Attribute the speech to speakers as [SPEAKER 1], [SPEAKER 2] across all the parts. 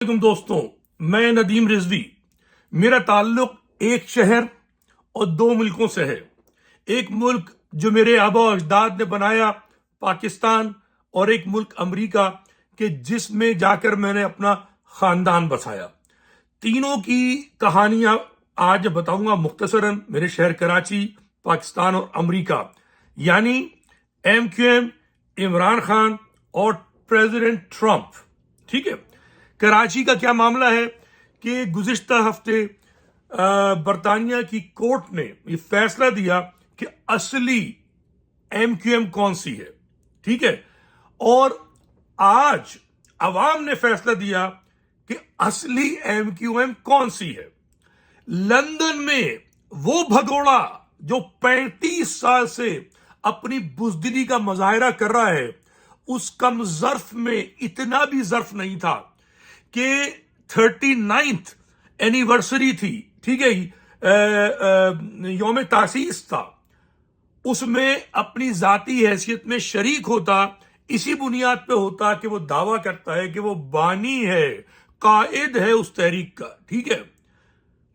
[SPEAKER 1] वालेकुम दोस्तों, मैं नदीम रिजवी। मेरा ताल्लुक एक शहर और दो मुल्कों से है। एक मुल्क जो मेरे आबा और अजदाद ने बनाया, पाकिस्तान, और एक मुल्क अमेरिका के जिसमें जाकर मैंने अपना खानदान बसाया। तीनों की कहानियां आज बताऊंगा मुख्तसरन। मेरे शहर कराची, पाकिस्तान और अमेरिका, यानी MQM, इमरान खान और प्रेसिडेंट ट्रंप। ठीक है, कराची का क्या मामला है कि गुज़िश्ता हफ्ते बरतानिया की कोर्ट ने ये फैसला दिया कि असली MQM कौन सी है। ठीक है, और आज अवाम ने फैसला दिया कि असली MQM कौन सी है। लंदन में वो भगोड़ा जो 35 साल से अपनी बुजदिली का मुजाहरा कर रहा है, उस कम ज़र्फ में इतना भी ज़र्फ नहीं था कि 39th एनिवर्सरी थी, ठीक है, यौम तासीस था, उसमें अपनी जाती हैसियत में शरीक होता। इसी बुनियाद पे होता कि वो दावा करता है कि वो बानी है, कायद है उस तहरीक का। ठीक है,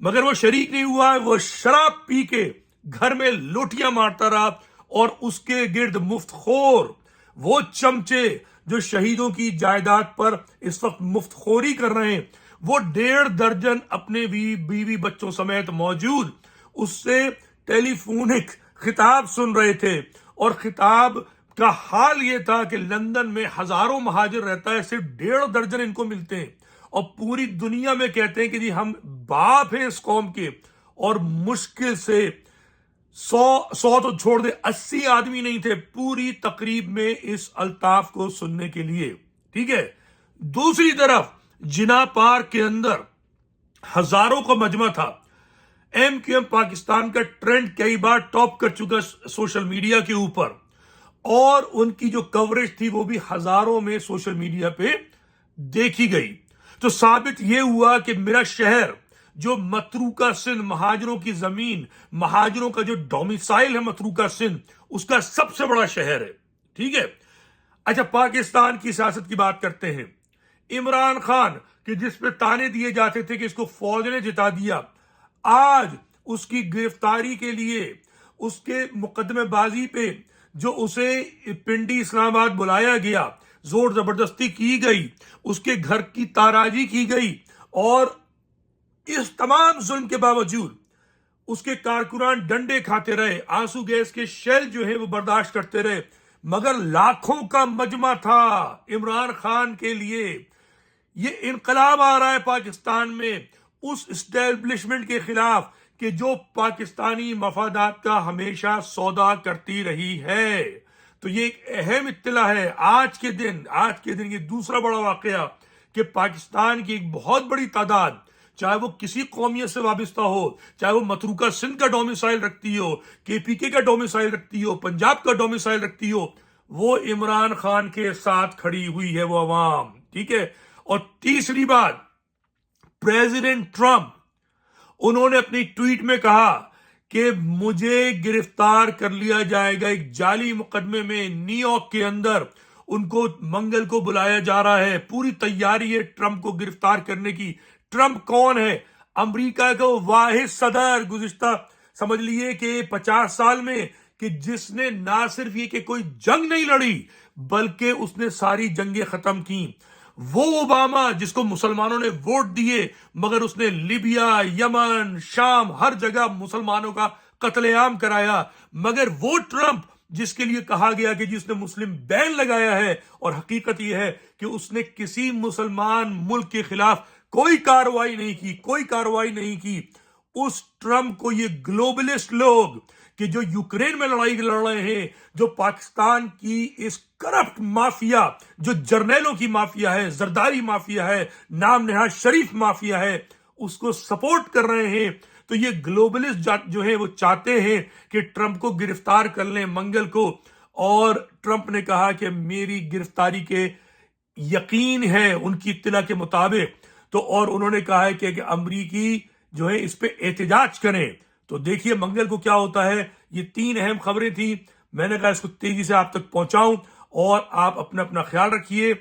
[SPEAKER 1] मगर वो शरीक नहीं हुआ। वो शराब पी के घर में लोटियां मारता रहा और उसके गिर्द मुफ्तखोर वो चमचे जो शहीदों की जायदाद पर इस वक्त मुफ्तखोरी कर रहे हैं, वो 1.5 दर्जन अपने बीवी बच्चों समेत मौजूद उससे टेलीफोनिक खिताब सुन रहे थे। और खिताब का हाल ये था कि लंदन में हजारों महाजिर रहता है, सिर्फ 1.5 दर्जन इनको मिलते हैं, और पूरी दुनिया में कहते हैं कि जी हम बाप हैं इस कौम के, और मुश्किल से 100 तो छोड़ दे, 80 आदमी नहीं थे पूरी तकरीब में इस अल्ताफ को सुनने के लिए। ठीक है, दूसरी तरफ जिना पार्क के अंदर हजारों का मजमा था। MQM पाकिस्तान का ट्रेंड कई बार टॉप कर चुका सोशल मीडिया के ऊपर, और उनकी जो कवरेज थी वो भी हजारों में सोशल मीडिया पे देखी गई। तो साबित यह हुआ कि मेरा शहर जो मतरूका सिंध, महाजरों की जमीन, महाजरों का जो डोमिसाइल है मतरूका सिंध, उसका सबसे बड़ा शहर है। ठीक है, अच्छा, पाकिस्तान की सियासत की बात करते हैं। इमरान खान कि जिस पे ताने दिए जाते थे कि इसको फौज ने जिता दिया, आज उसकी गिरफ्तारी के लिए, उसके मुकदमेबाजी पे जो उसे पिंडी इस्लामाबाद बुलाया गया, जोर जबरदस्ती की गई, उसके घर की ताराजी की गई, और इस तमाम जुल्म के बावजूद उसके कारकुनान डंडे खाते रहे, आंसू गैस के शेल जो है वो बर्दाश्त करते रहे, मगर लाखों का मजमा था इमरान खान के लिए। ये इनकलाब आ रहा है पाकिस्तान में उस एस्टेब्लिशमेंट के खिलाफ कि जो पाकिस्तानी मफादात का हमेशा सौदा करती रही है। तो ये एक अहम इत्तला है आज के दिन ये दूसरा बड़ा वाकया कि पाकिस्तान की एक बहुत बड़ी तादाद, चाहे वो किसी कौमियत से वाबस्ता हो, चाहे वो मतरूका सिंध का डोमिसाइल रखती हो, KPK का डोमिसाइल रखती हो, पंजाब का डोमिसाइल रखती हो, वो इमरान खान के साथ खड़ी हुई है वो अवाम। ठीक है, और तीसरी बात, प्रेसिडेंट ट्रंप, उन्होंने अपनी ट्वीट में कहा कि मुझे गिरफ्तार कर लिया जाएगा एक जाली मुकदमे में न्यूयॉर्क के अंदर। उनको मंगल को बुलाया जा रहा है, पूरी तैयारी है ट्रंप को गिरफ्तार करने की। ट्रंप कौन है? अमेरिका का वाहिद सदर गुज़िश्ता समझ लिए कि 50 साल में कि जिसने ना सिर्फ ये कि कोई जंग नहीं लड़ी, बल्कि उसने सारी जंगें खत्म की। वो ओबामा जिसको मुसलमानों ने वोट दिए, मगर उसने लिबिया, यमन, शाम, हर जगह मुसलमानों का कत्लेआम कराया। मगर वो ट्रंप जिसके लिए कहा गया कि जिसने मुस्लिम बैन लगाया है, और हकीकत यह है कि उसने किसी मुसलमान मुल्क के खिलाफ कोई कार्रवाई नहीं की। उस ट्रंप को ये ग्लोबलिस्ट लोग कि जो यूक्रेन में लड़ाई लड़ रहे हैं, जो पाकिस्तान की इस करप्ट माफिया, जो जर्नैलों की माफिया है, जरदारी माफिया है, नाम नेहाद शरीफ माफिया है, उसको सपोर्ट कर रहे हैं। तो ये ग्लोबलिस्ट जो है वो चाहते हैं कि ट्रंप को गिरफ्तार कर लें मंगल को। और ट्रंप ने कहा कि मेरी गिरफ्तारी के यकीन है उनकी इत्तला के मुताबिक। तो और उन्होंने कहा है कि अमरीकी जो है इस पे एहतजाज करें। तो देखिए मंगल को क्या होता है। ये 3 अहम खबरें थी, मैंने कहा इसको तेजी से आप तक पहुंचाऊं, और आप अपना अपना ख्याल रखिए।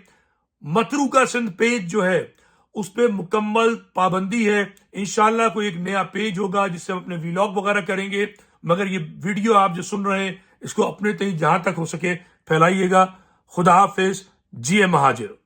[SPEAKER 1] मतरूका सिंध पेज जो है اس پہ مکمل پابندی ہے. انشاءاللہ کوئی ایک نیا پیج ہوگا جس سے ہم اپنے ویلاگ وغیرہ کریں گے. مگر یہ ویڈیو آپ جو سن رہے ہیں اس کو اپنے تئیں جہاں تک ہو سکے پھیلائیے گا. خدا حافظ. جی اے مہاجر.